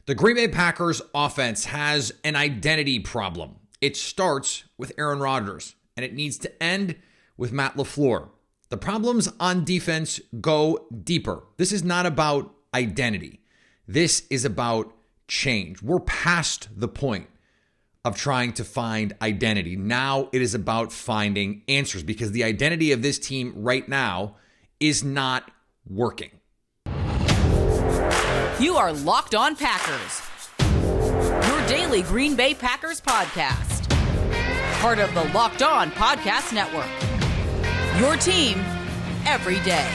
The Green Bay Packers offense has an identity problem. It starts with Aaron Rodgers, and it needs to end with Matt LaFleur. The problems on defense go deeper. This is not about identity. This is about change. We're past the point of trying to find identity. Now it is about finding answers because the identity of this team right now is not working. You are Locked On Packers, your daily Green Bay Packers podcast. Part of the Locked On Podcast Network, your team every day.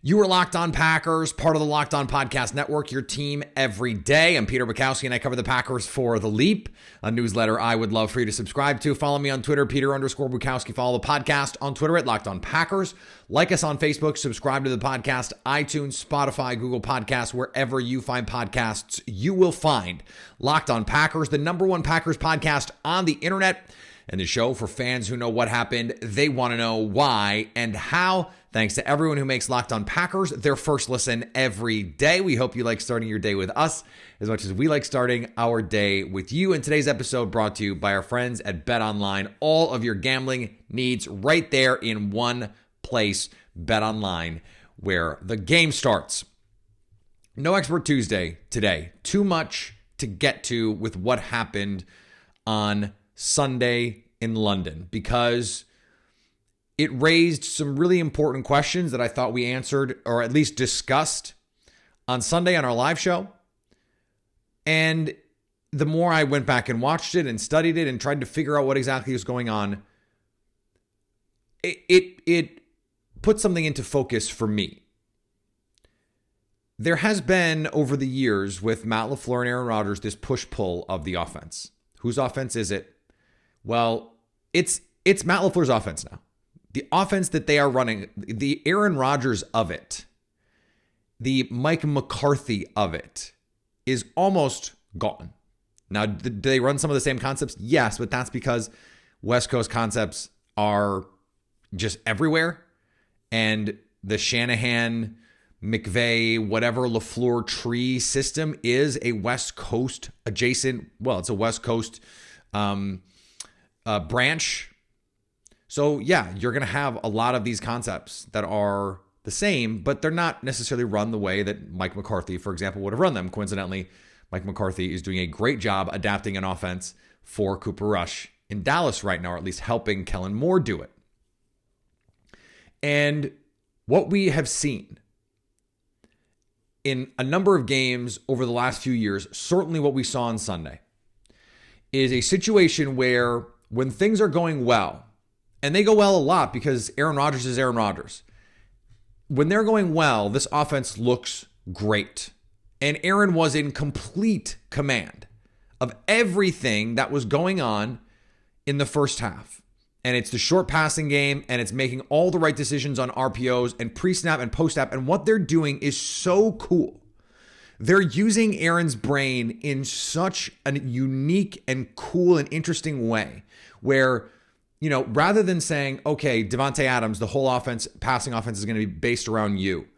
You are Locked On Packers, part of the Locked On Podcast Network, your team every day. I'm Peter Bukowski, and I cover the Packers for The Leap, a newsletter I would love for you to subscribe to. Follow me on Twitter, Peter_Bukowski. Follow the podcast on Twitter at Locked On Packers. Like us on Facebook, subscribe to the podcast, iTunes, Spotify, Google Podcasts, wherever you find podcasts, you will find Locked On Packers, the number one Packers podcast on the internet, and the show for fans who know what happened. They want to know why and how. Thanks to everyone who makes Locked On Packers their first listen every day. We hope you like starting your day with us as much as we like starting our day with you. And today's episode brought to you by our friends at BetOnline. All of your gambling needs right there in one place, BetOnline, where the game starts. No Expert Tuesday today. Too much to get to with what happened on Sunday in London because it raised some really important questions that I thought we answered or at least discussed on Sunday on our live show. And the more I went back and watched it and studied it and tried to figure out what exactly was going on, it put something into focus for me. There has been over the years with Matt LaFleur and Aaron Rodgers this push-pull of the offense. Whose offense is it? Well, it's Matt LaFleur's offense now. The offense that they are running, the Aaron Rodgers of it, the Mike McCarthy of it, is almost gone. Now, do they run some of the same concepts? Yes, but that's because West Coast concepts are just everywhere. And the Shanahan, McVay, whatever LaFleur tree system is a West Coast adjacent, well, it's a West Coast branch. So yeah, you're going to have a lot of these concepts that are the same, but they're not necessarily run the way that Mike McCarthy, for example, would have run them. Coincidentally, Mike McCarthy is doing a great job adapting an offense for Cooper Rush in Dallas right now, or at least helping Kellen Moore do it. And what we have seen in a number of games over the last few years, certainly what we saw on Sunday, is a situation where when things are going well, and they go well a lot because Aaron Rodgers is Aaron Rodgers. When they're going well, this offense looks great. And Aaron was in complete command of everything that was going on in the first half. And it's the short passing game, and it's making all the right decisions on RPOs and pre-snap and post-snap. And what they're doing is so cool. They're using Aaron's brain in such a unique and cool and interesting way where, you know, rather than saying, okay, Devontae Adams, the whole offense, passing offense is going to be based around you,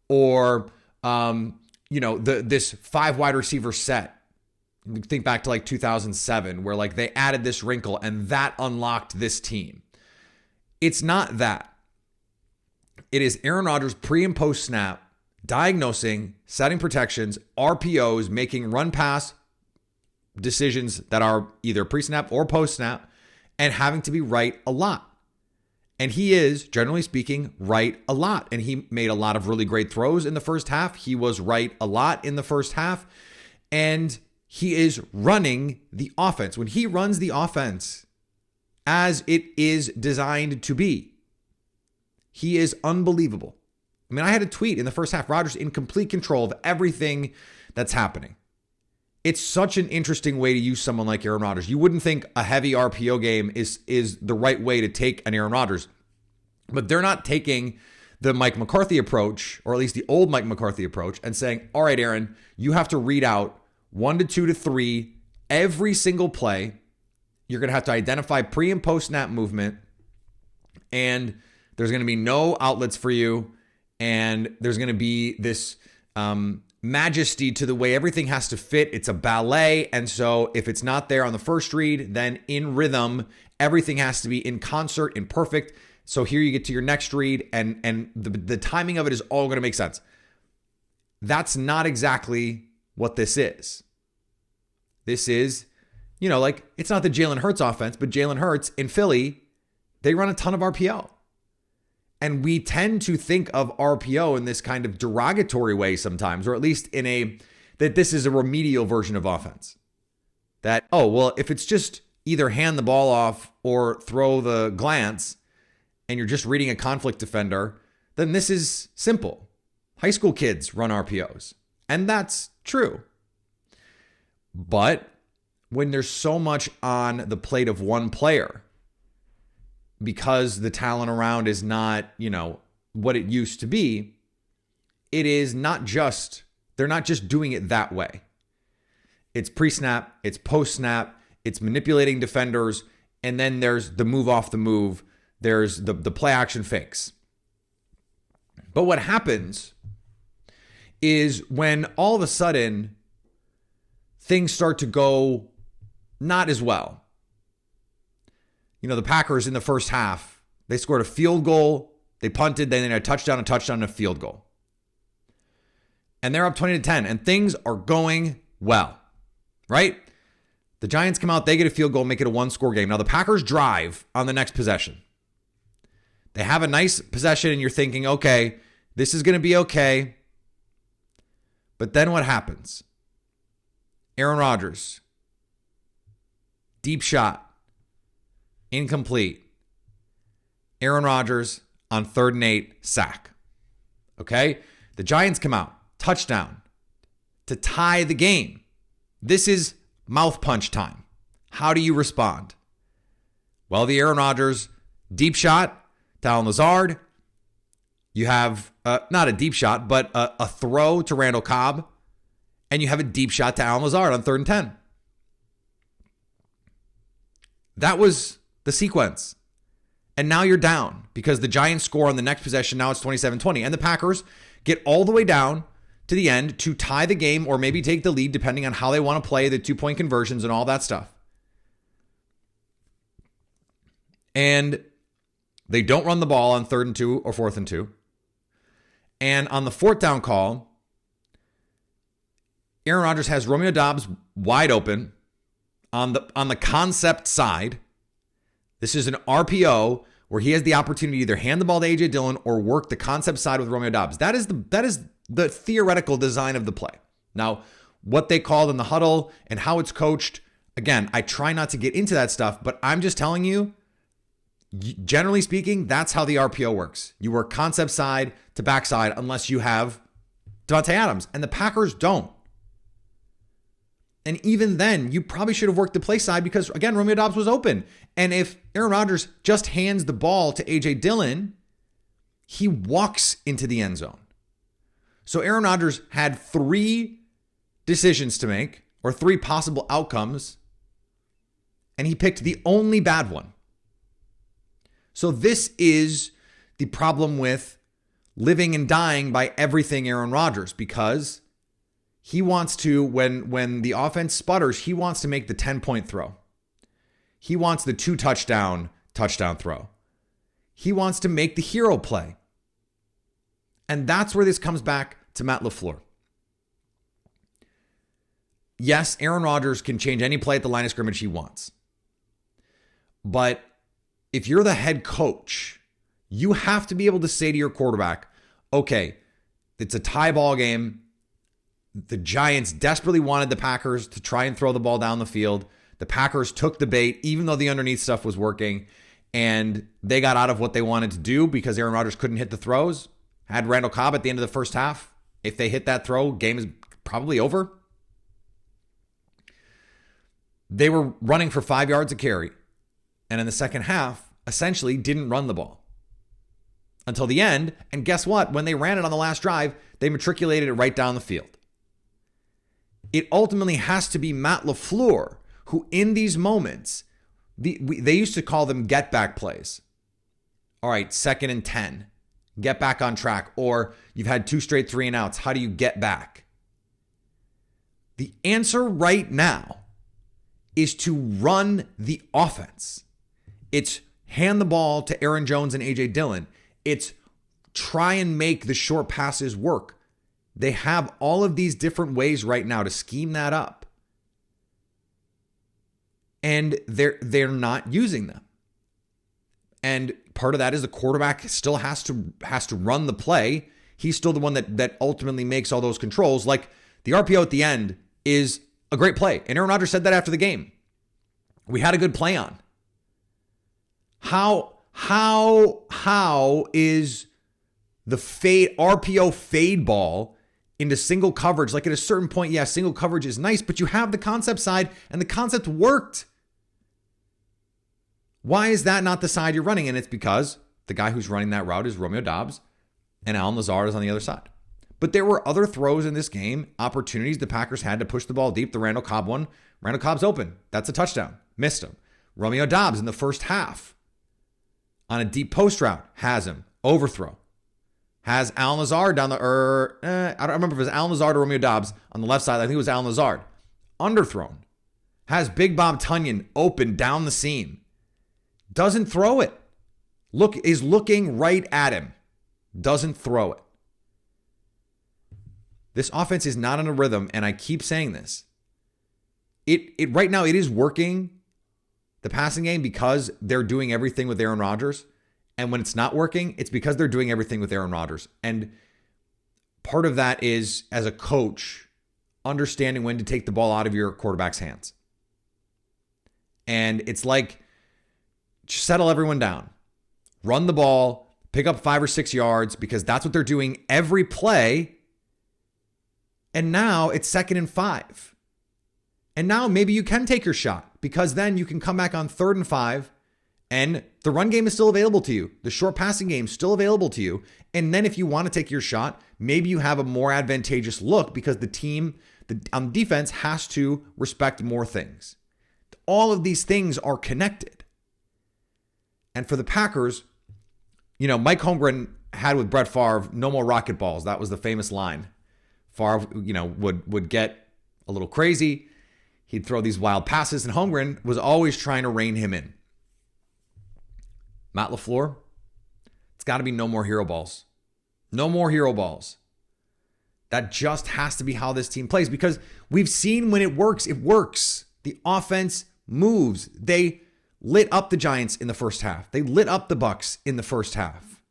or, this 5 wide receiver set. Think back to like 2007, where like they added this wrinkle and that unlocked this team. It's not that. It is Aaron Rodgers pre and post snap, diagnosing, setting protections, RPOs, making run pass decisions that are either pre-snap or post-snap, and having to be right a lot. And he is, generally speaking, right a lot. And he made a lot of really great throws in the first half. He was right a lot in the first half. And he is running the offense. When he runs the offense as it is designed to be, he is unbelievable. I mean, I had a tweet in the first half, Rodgers in complete control of everything that's happening. It's such an interesting way to use someone like Aaron Rodgers. You wouldn't think a heavy RPO game is the right way to take an Aaron Rodgers, but they're not taking the Mike McCarthy approach, or at least the old Mike McCarthy approach, and saying, all right, Aaron, you have to read out 1 to 2 to 3 every single play. You're going to have to identify pre and post snap movement, And there's going to be no outlets for you. And there's going to be this majesty to the way everything has to fit. It's a ballet. And so if it's not there on the first read, then in rhythm, everything has to be in concert and perfect. So here you get to your next read, and the timing of it is all going to make sense. That's not exactly what this is. This is, like, it's not the Jalen Hurts offense, but Jalen Hurts in Philly, they run a ton of RPO. And we tend to think of RPO in this kind of derogatory way sometimes, or at least that this is a remedial version of offense. That, if it's just either hand the ball off or throw the glance, and you're just reading a conflict defender, then this is simple. High school kids run RPOs. And that's true. But when there's so much on the plate of one player, because the talent around is not, what it used to be, it is not just, they're not just doing it that way. It's pre-snap, it's post-snap, it's manipulating defenders, and then there's the move off the move, there's the play action fakes. But what happens is when all of a sudden things start to go not as well. The Packers in the first half, they scored a field goal, they punted, then they had a touchdown, and a field goal. And they're up 20-10, and things are going well, right? The Giants come out, they get a field goal, make it a one-score game. Now, the Packers drive on the next possession. They have a nice possession, and you're thinking, okay, this is going to be okay. But then what happens? Aaron Rodgers, deep shot, incomplete. Aaron Rodgers on 3rd and 8, sack. Okay? The Giants come out, touchdown, to tie the game. This is mouth punch time. How do you respond? Well, the Aaron Rodgers deep shot to Allen Lazard. You have not a deep shot, but a throw to Randall Cobb. And you have a deep shot to Allen Lazard on 3rd and 10. That was the sequence. And now you're down because the Giants score on the next possession. Now it's 27-20. And the Packers get all the way down to the end to tie the game or maybe take the lead depending on how they want to play the 2-point conversions and all that stuff. And they don't run the ball on 3rd and 2 or 4th and 2. And on the 4th down call, Aaron Rodgers has Romeo Doubs wide open on the concept side. This is an RPO where he has the opportunity to either hand the ball to A.J. Dillon or work the concept side with Romeo Doubs. That is the theoretical design of the play. Now, what they called in the huddle and how it's coached, again, I try not to get into that stuff, but I'm just telling you, generally speaking, that's how the RPO works. You work concept side to backside unless you have Devontae Adams, and the Packers don't. And even then, you probably should have worked the play side because, again, Romeo Doubs was open. And if Aaron Rodgers just hands the ball to A.J. Dillon, he walks into the end zone. So Aaron Rodgers had 3 decisions to make, or 3 possible outcomes, and he picked the only bad one. So this is the problem with living and dying by everything Aaron Rodgers, because he wants to, when the offense sputters, he wants to make the 10-point throw. He wants the 2 touchdown throw. He wants to make the hero play. And that's where this comes back to Matt LaFleur. Yes, Aaron Rodgers can change any play at the line of scrimmage he wants. But if you're the head coach, you have to be able to say to your quarterback, okay, it's a tie ball game. The Giants desperately wanted the Packers to try and throw the ball down the field. The Packers took the bait, even though the underneath stuff was working, and they got out of what they wanted to do because Aaron Rodgers couldn't hit the throws. Had Randall Cobb at the end of the first half. If they hit that throw, game is probably over. They were running for 5 yards a carry, and in the second half, essentially didn't run the ball until the end. And guess what? When they ran it on the last drive, they matriculated it right down the field. It ultimately has to be Matt LaFleur who, in these moments, they used to call them get-back plays. All right, 2nd and 10. Get back on track. Or you've had 2 straight 3 and outs. How do you get back? The answer right now is to run the offense. It's hand the ball to Aaron Jones and A.J. Dillon. It's try and make the short passes work. They have all of these different ways right now to scheme that up. And they're not using them. And part of that is the quarterback still has to run the play. He's still the one that ultimately makes all those controls. Like the RPO at the end is a great play. And Aaron Rodgers said that after the game. We had a good play on. How is the RPO fade ball into single coverage? Like at a certain point, yeah, single coverage is nice, but you have the concept side and the concept worked. Why is that not the side you're running? And it's because the guy who's running that route is Romeo Doubs and Allen Lazard is on the other side. But there were other throws in this game, opportunities the Packers had to push the ball deep. The Randall Cobb one, Randall Cobb's open. That's a touchdown. Missed him. Romeo Doubs in the first half on a deep post route has him. Overthrow. Has Allen Lazard down the, I don't remember if it was Allen Lazard or Romeo Doubs on the left side. I think it was Allen Lazard. Underthrown. Has Big Bob Tunyon open down the seam. Doesn't throw it. Is looking right at him. Doesn't throw it. This offense is not in a rhythm, and I keep saying this. It right now, it is working, the passing game, because they're doing everything with Aaron Rodgers. And when it's not working, it's because they're doing everything with Aaron Rodgers. And part of that is, as a coach, understanding when to take the ball out of your quarterback's hands. And it's like, settle everyone down. Run the ball, pick up 5 or 6 yards, because that's what they're doing every play. And now it's 2nd and 5. And now maybe you can take your shot, because then you can come back on 3rd and 5 and the run game is still available to you. The short passing game is still available to you. And then if you want to take your shot, maybe you have a more advantageous look because the team on defense has to respect more things. All of these things are connected. And for the Packers, Mike Holmgren had with Brett Favre, no more rocket balls. That was the famous line. Favre, would get a little crazy. He'd throw these wild passes, and Holmgren was always trying to rein him in. Matt LaFleur, it's got to be no more hero balls. No more hero balls. That just has to be how this team plays, because we've seen when it works, it works. The offense moves. They lit up the Giants in the first half. They lit up the Bucs in the first half.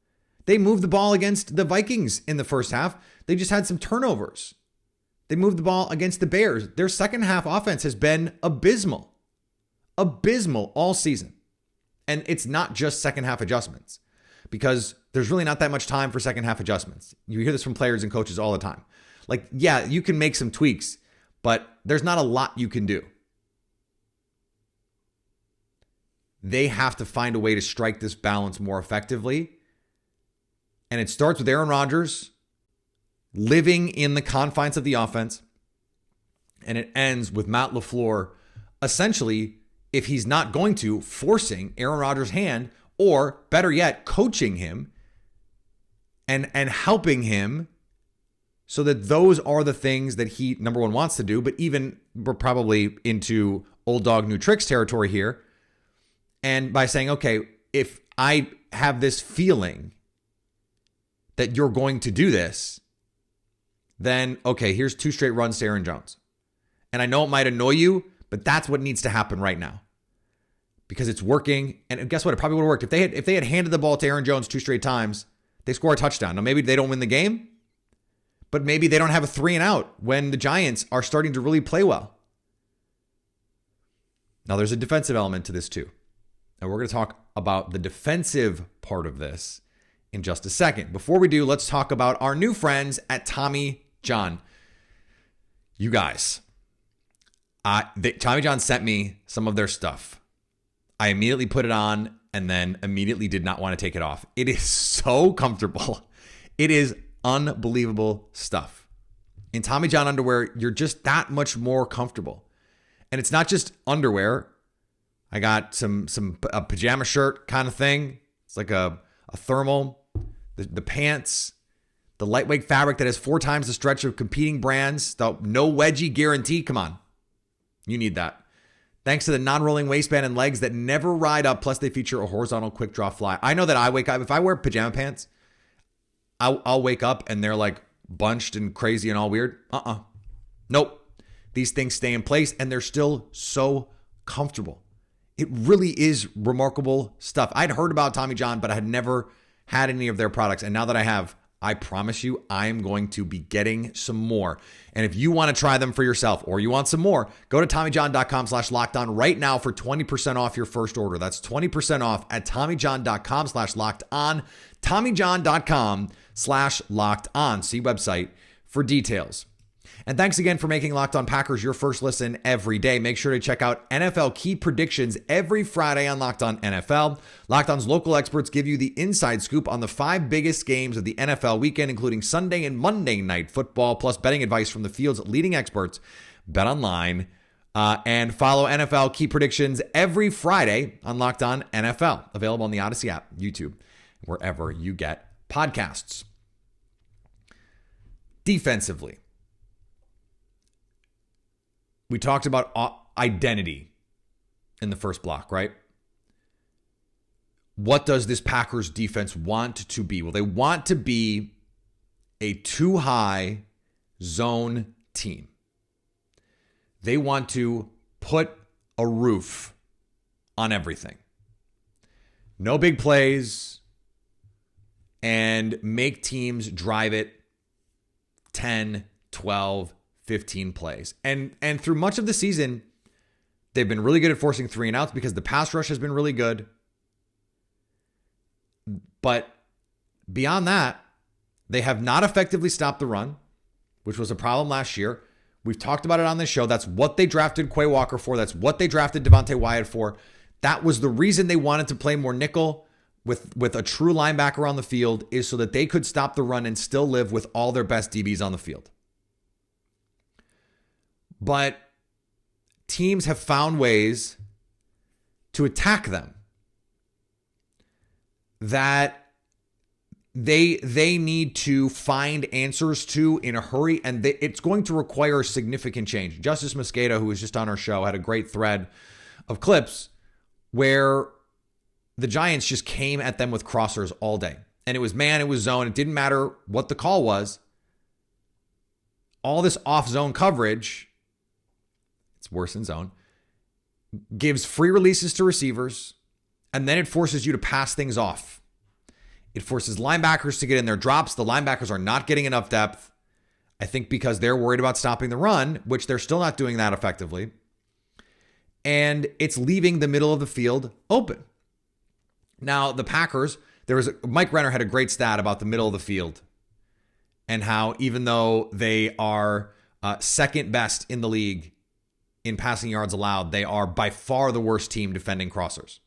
They moved the ball against the Vikings in the first half. They just had some turnovers. They moved the ball against the Bears. Their second half offense has been abysmal. Abysmal all season. And it's not just second half adjustments, because there's really not that much time for second half adjustments. You hear this from players and coaches all the time. Like, yeah, you can make some tweaks, but there's not a lot you can do. They have to find a way to strike this balance more effectively. And it starts with Aaron Rodgers living in the confines of the offense. And it ends with Matt LaFleur, essentially, if he's not going to, forcing Aaron Rodgers' hand, or better yet, coaching him and helping him so that those are the things that he, number one, wants to do, but even we're probably into old dog, new tricks territory here. And by saying, okay, if I have this feeling that you're going to do this, then, okay, here's 2 straight runs to Aaron Jones. And I know it might annoy you, but that's what needs to happen right now, because it's working. And guess what? It probably would have worked. If they had handed the ball to Aaron Jones 2 straight times, they score a touchdown. Now, maybe they don't win the game, but maybe they don't have a 3 and out when the Giants are starting to really play well. Now, there's a defensive element to this too. And we're going to talk about the defensive part of this in just a second. Before we do, let's talk about our new friends at Tommy John. You guys, Tommy John sent me some of their stuff. I immediately put it on and then immediately did not want to take it off. It is so comfortable. It is unbelievable stuff. In Tommy John underwear, you're just that much more comfortable. And it's not just underwear. I got a pajama shirt kind of thing. It's like a a thermal, the pants, the lightweight fabric that has 4 times the stretch of competing brands, the no wedgie guarantee. Come on. You need that. Thanks to the non-rolling waistband and legs that never ride up, plus they feature a horizontal quick draw fly. I know that I wake up, if I wear pajama pants, I'll wake up and they're like bunched and crazy and all weird. Nope. These things stay in place and they're still so comfortable. It really is remarkable stuff. I'd heard about Tommy John, but I had never had any of their products. And now that I have, I promise you, I am going to be getting some more. And if you want to try them for yourself or you want some more, go to TommyJohn.com/lockedon right now for 20% off your first order. That's 20% off at TommyJohn.com/lockedon. TommyJohn.com/lockedon. See website for details. And thanks again for making Locked On Packers your first listen every day. Make sure to check out NFL Key Predictions every Friday on Locked On NFL. Locked On's local experts give you the inside scoop on the 5 biggest games of the NFL weekend, including Sunday and Monday Night Football, plus betting advice from the field's leading experts, BetOnline. And follow NFL Key Predictions every Friday on Locked On NFL. Available on the Odyssey app, YouTube, wherever you get podcasts. Defensively, we talked about identity in the first block, right? What does this Packers defense want to be? Well, they want to be a too-high zone team. They want to put a roof on everything. No big plays and make teams drive it 10, 12, 15 plays. And through much of the season, they've been really good at forcing 3 and outs because the pass rush has been really good. But beyond that, they have not effectively stopped the run, which was a problem last year. We've talked about it on this show. That's what they drafted Quay Walker for. That's what they drafted Devontae Wyatt for. That was the reason they wanted to play more nickel with a true linebacker on the field, is so that they could stop the run and still live with all their best DBs on the field. But teams have found ways to attack them that they need to find answers to in a hurry, and it's going to require significant change. Justice Mosqueda, who was just on our show, had a great thread of clips where the Giants just came at them with crossers all day. And it was man, it was zone. It didn't matter what the call was. All this off-zone coverage, it's worse than zone, gives free releases to receivers, and then it forces you to pass things off. It forces linebackers to get in their drops. The linebackers are not getting enough depth, I think because they're worried about stopping the run, which they're still not doing that effectively. And it's leaving the middle of the field open. Now, the Packers, Mike Renner had a great stat about the middle of the field and how even though they are second best in the league in passing yards allowed, they are by far the worst team defending crossers.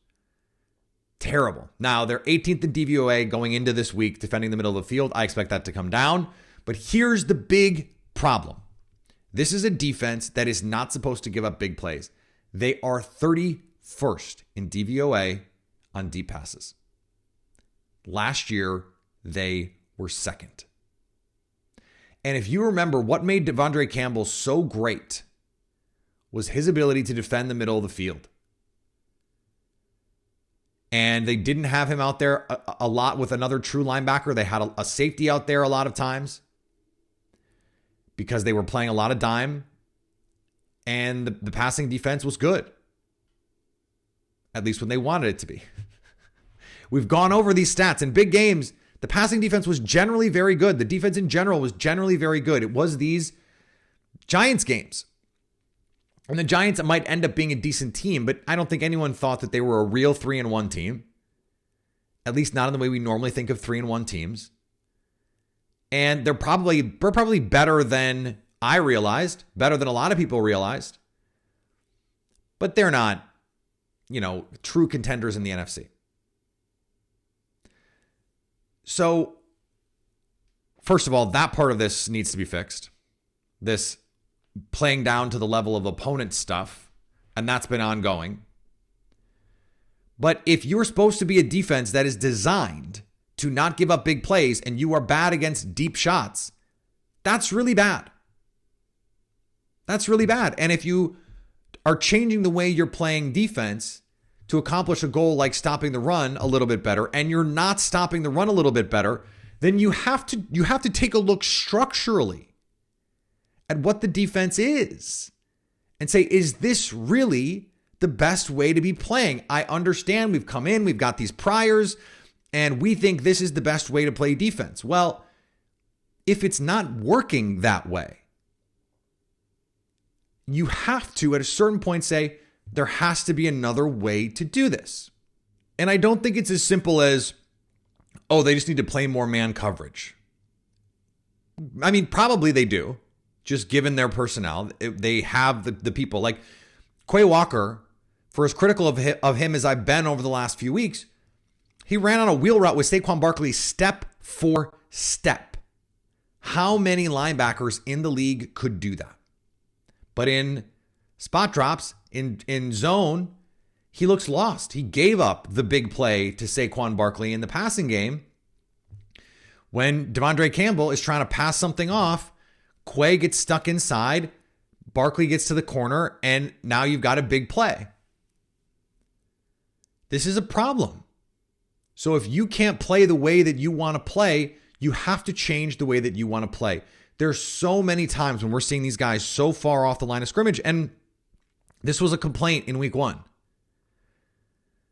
Terrible. Now, they're 18th in DVOA going into this week defending the middle of the field. I expect that to come down. But here's the big problem. This is a defense that is not supposed to give up big plays. They are 31st in DVOA on deep passes. Last year, they were second. And if you remember, what made Devondre Campbell so great was his ability to defend the middle of the field. And they didn't have him out there a lot with another true linebacker. They had a safety out there a lot of times because they were playing a lot of dime. And the passing defense was good. At least when they wanted it to be. We've gone over these stats. In big games, the passing defense was generally very good. The defense in general was generally very good. It was these Giants games. And the Giants might end up being a decent team, but I don't think anyone thought that they were a real 3-1 team. At least not in the way we normally think of 3-1 teams. And they're probably better than I realized, better than a lot of people realized. But they're not, true contenders in the NFC. So, first of all, that part of this needs to be fixed. This playing down to the level of opponent stuff, and that's been ongoing. But if you're supposed to be a defense that is designed to not give up big plays and you are bad against deep shots, that's really bad. That's really bad. And if you are changing the way you're playing defense to accomplish a goal like stopping the run a little bit better, and you're not stopping the run a little bit better, then you have to take a look structurally at what the defense is and say, is this really the best way to be playing? I understand we've come in, we've got these priors, and we think this is the best way to play defense. Well, if it's not working that way, you have to, at a certain point, say, there has to be another way to do this. And I don't think it's as simple as, oh, they just need to play more man coverage. I mean, probably they do, just given their personnel. They have the people. Like Quay Walker, for as critical of him as I've been over the last few weeks, he ran on a wheel route with Saquon Barkley step for step. How many linebackers in the league could do that? But in spot drops, in zone, he looks lost. He gave up the big play to Saquon Barkley in the passing game. When Devondre Campbell is trying to pass something off, Quay gets stuck inside, Barkley gets to the corner, and now you've got a big play. This is a problem. So if you can't play the way that you want to play, you have to change the way that you want to play. There's so many times when we're seeing these guys so far off the line of scrimmage, and this was a complaint in week 1.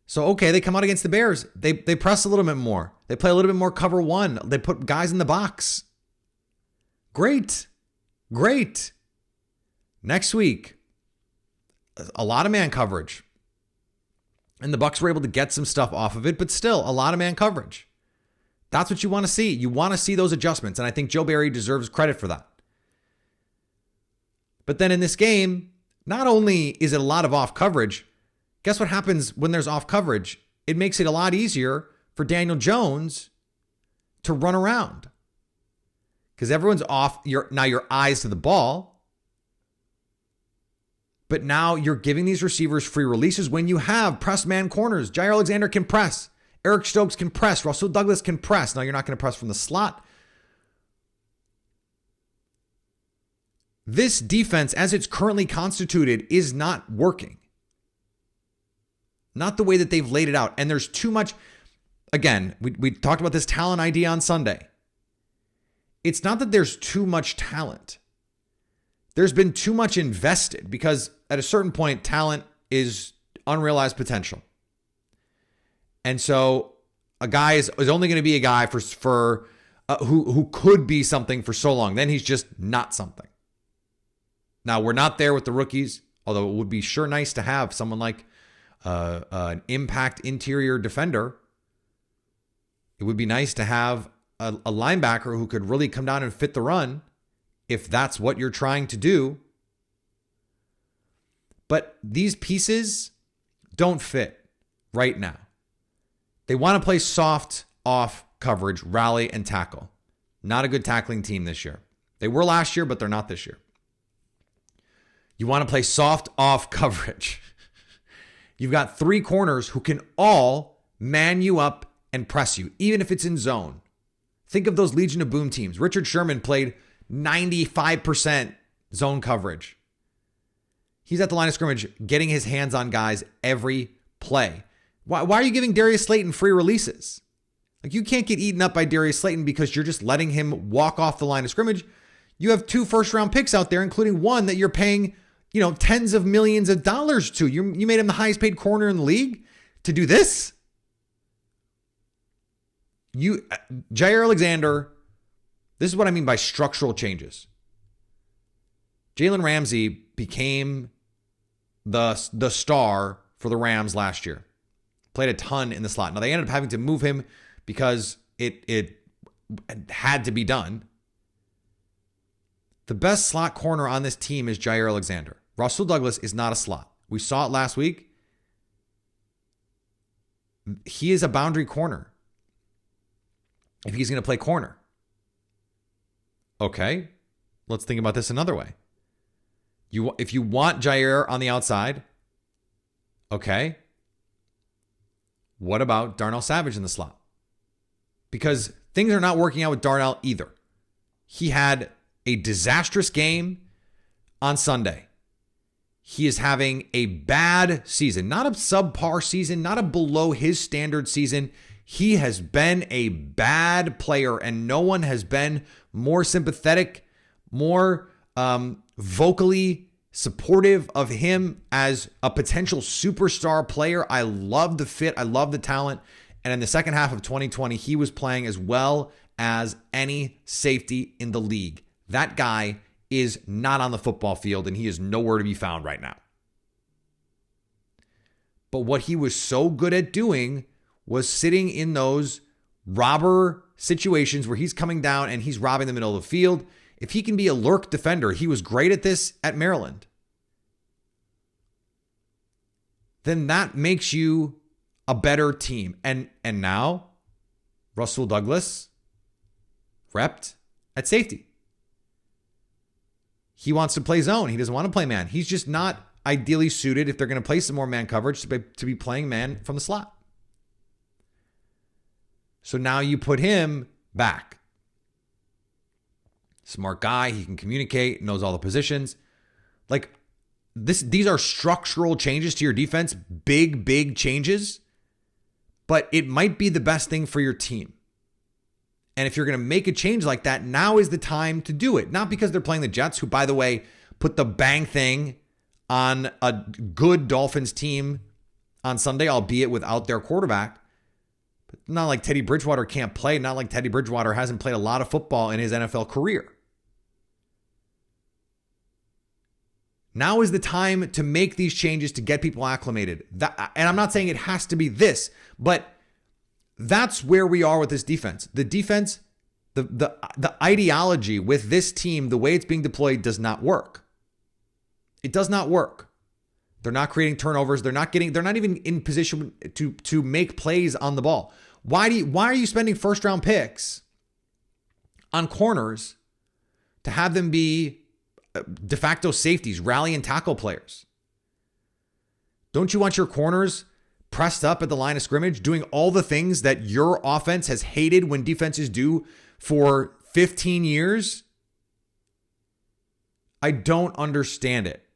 So, okay, they come out against the Bears. They press a little bit more. They play a little bit more cover 1. They put guys in the box. Great. Next week, a lot of man coverage. And the Bucs were able to get some stuff off of it, but still, a lot of man coverage. That's what you want to see. You want to see those adjustments, and I think Joe Barry deserves credit for that. But then in this game, not only is it a lot of off coverage, guess what happens when there's off coverage? It makes it a lot easier for Daniel Jones to run around. Because everyone's off, now your eyes to the ball. But now you're giving these receivers free releases when you have press man corners. Jair Alexander can press. Eric Stokes can press. Russell Douglas can press. Now you're not going to press from the slot. This defense, as it's currently constituted, is not working. Not the way that they've laid it out. And there's too much. Again, we talked about this talent idea on Sunday. It's not that there's too much talent. There's been too much invested because at a certain point, talent is unrealized potential. And so a guy is only going to be a guy for who could be something for so long. Then he's just not something. Now, we're not there with the rookies, although it would be sure nice to have someone like an impact interior defender. It would be nice to have a linebacker who could really come down and fit the run if that's what you're trying to do. But these pieces don't fit right now. They want to play soft off coverage, rally, and tackle. Not a good tackling team this year. They were last year, but they're not this year. You want to play soft off coverage. You've got 3 corners who can all man you up and press you, even if it's in zone. Think of those Legion of Boom teams. Richard Sherman played 95% zone coverage. He's at the line of scrimmage getting his hands on guys every play. Why are you giving Darius Slayton free releases? Like, you can't get eaten up by Darius Slayton because you're just letting him walk off the line of scrimmage. You have 2 first-round picks out there, including one that you're paying, tens of millions of dollars to. You made him the highest paid corner in the league to do this? Jair Alexander, this is what I mean by structural changes. Jalen Ramsey became the star for the Rams last year. Played a ton in the slot. Now, they ended up having to move him because it had to be done. The best slot corner on this team is Jair Alexander. Russell Douglas is not a slot. We saw it last week. He is a boundary corner if he's going to play corner. Okay, let's think about this another way. If you want Jair on the outside, okay, what about Darnell Savage in the slot? because things are not working out with Darnell either. He had a disastrous game on Sunday. He is having a bad season, not a subpar season, not a below his standard season. He has been a bad player, and no one has been more sympathetic, more vocally supportive of him as a potential superstar player. I love the fit. I love the talent. And in the second half of 2020, he was playing as well as any safety in the league. That guy is not on the football field, and he is nowhere to be found right now. But what he was so good at doing was sitting in those robber situations where he's coming down and he's robbing the middle of the field. If he can be a lurk defender, he was great at this at Maryland, then that makes you a better team. And now, Rasul Douglas repped at safety. He wants to play zone. He doesn't want to play man. He's just not ideally suited, if they're going to play some more man coverage, to be playing man from the slot. So now you put him back. Smart guy. He can communicate, knows all the positions. Like these are structural changes to your defense. Big changes. But it might be the best thing for your team. And if you're going to make a change like that, now is the time to do it. Not because they're playing the Jets, who, by the way, put the bang thing on a good Dolphins team on Sunday, albeit without their quarterback. But not like Teddy Bridgewater can't play. Not like Teddy Bridgewater hasn't played a lot of football in his NFL career. Now is the time to make these changes to get people acclimated. And I'm not saying it has to be this, but that's where we are with this defense. The defense, the ideology with this team, the way it's being deployed, does not work. It does not work. They're not creating turnovers. They're not even in position to make plays on the ball. Why are you spending first round picks on corners to have them be de facto safeties, rally and tackle players? Don't you want your corners pressed up at the line of scrimmage, doing all the things that your offense has hated when defenses do for 15 years? I don't understand it.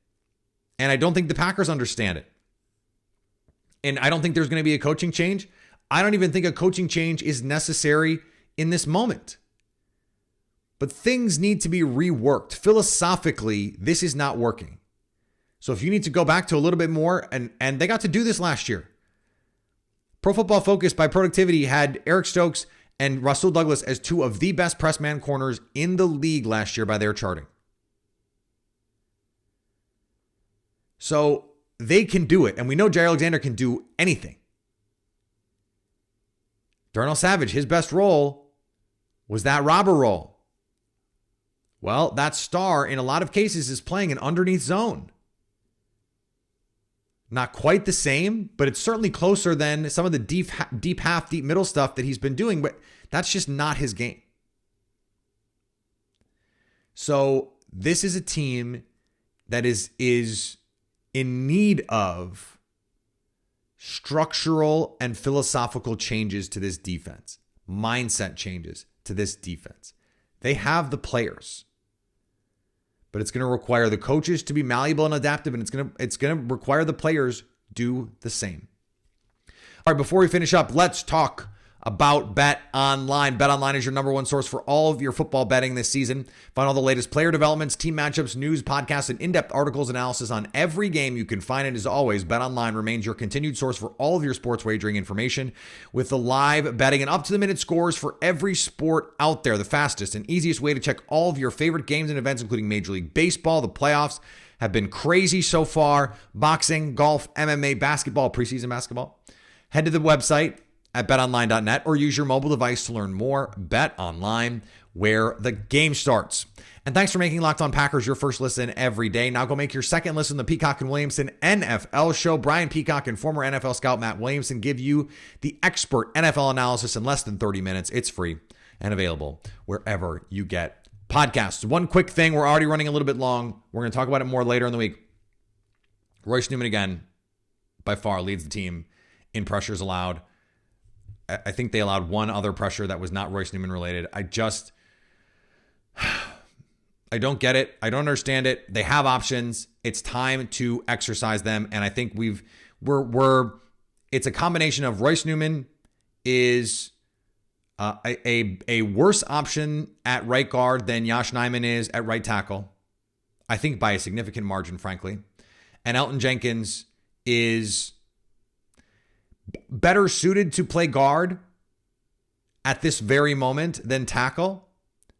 And I don't think the Packers understand it. And I don't think there's going to be a coaching change. I don't even think a coaching change is necessary in this moment. But things need to be reworked. Philosophically, this is not working. So if you need to go back to a little bit more, and they got to do this last year. Pro Football Focus by Productivity had Eric Stokes and Rasul Douglas as two of the best press man corners in the league last year by their charting. So they can do it. And we know Jair Alexander can do anything. Darnell Savage, his best role was that robber role. Well, that star in a lot of cases is playing an underneath zone. Not quite the same, but it's certainly closer than some of the deep half, deep middle stuff that he's been doing, but that's just not his game. So this is a team that is in need of structural and philosophical changes to this defense, mindset changes to this defense. They have the players, but it's going to require the coaches to be malleable and adaptive, and it's going to require the players do the same. All right, before we finish up, let's talk about BetOnline. BetOnline is your number one source for all of your football betting this season. Find all the latest player developments, team matchups, news, podcasts, and in-depth articles analysis on every game you can find. And as always, BetOnline remains your continued source for all of your sports wagering information with the live betting and up-to-the-minute scores for every sport out there. The fastest and easiest way to check all of your favorite games and events, including Major League Baseball. The playoffs have been crazy so far. Boxing, golf, MMA, basketball, preseason basketball. Head to the website at betonline.net or use your mobile device to learn more. BetOnline, where the game starts. And thanks for making Locked On Packers your first listen every day. Now go make your second listen to the Peacock and Williamson NFL show. Brian Peacock and former NFL scout Matt Williamson give you the expert NFL analysis in less than 30 minutes. It's free and available wherever you get podcasts. One quick thing, we're already running a little bit long. We're going to talk about it more later in the week. Royce Newman again, by far, leads the team in pressures allowed. I think they allowed one other pressure that was not Royce Newman related. I don't get it. I don't understand it. They have options. It's time to exercise them. And I think it's a combination of Royce Newman is a worse option at right guard than Yosh Nijman is at right tackle. I think by a significant margin, frankly. And Elgton Jenkins is better suited to play guard at this very moment than tackle.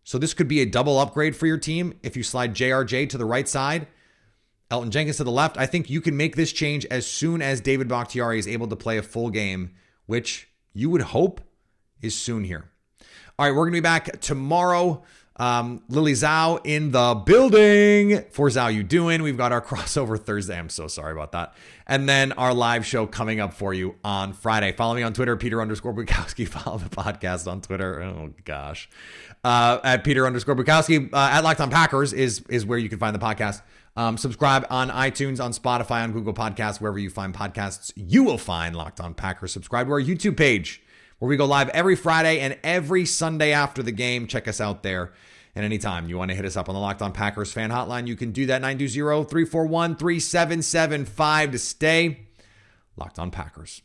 So this could be a double upgrade for your team if you slide JRJ to the right side, Elgton Jenkins to the left. I think you can make this change as soon as David Bakhtiari is able to play a full game, which you would hope is soon here. All right, we're going to be back tomorrow. Lily Zhao in the building. For Zhao You Doing. We've got our crossover Thursday. I'm so sorry about that. And then our live show coming up for you on Friday. Follow me on Twitter, Peter_Bukowski. Follow the podcast on Twitter. Oh, gosh. At Peter_Bukowski. At Locked On Packers is where you can find the podcast. Subscribe on iTunes, on Spotify, on Google Podcasts, wherever you find podcasts, you will find Locked On Packers. Subscribe to our YouTube page, where we go live every Friday and every Sunday after the game. Check us out there. And anytime you want to hit us up on the Locked On Packers fan hotline, you can do that, 920-341-3775 to stay Locked On Packers.